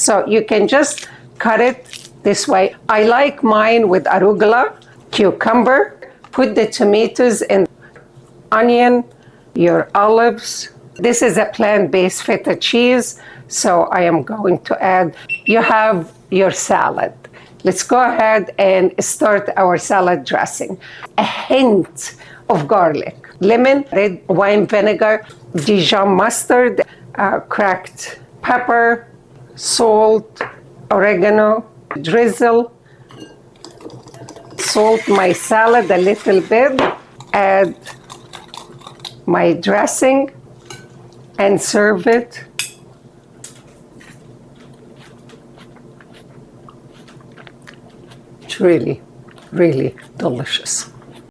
So you can just cut it this way. I like mine with arugula, cucumber. Put the tomatoes and onion, your olives. This is a plant-based feta cheese, so I am going to add. You have your salad. Let's go ahead and start our salad dressing. A hint of garlic, lemon, red wine vinegar, Dijon mustard, cracked pepper, salt, oregano, drizzle, salt my salad a little bit, add my dressing, and serve it. It's really, really delicious.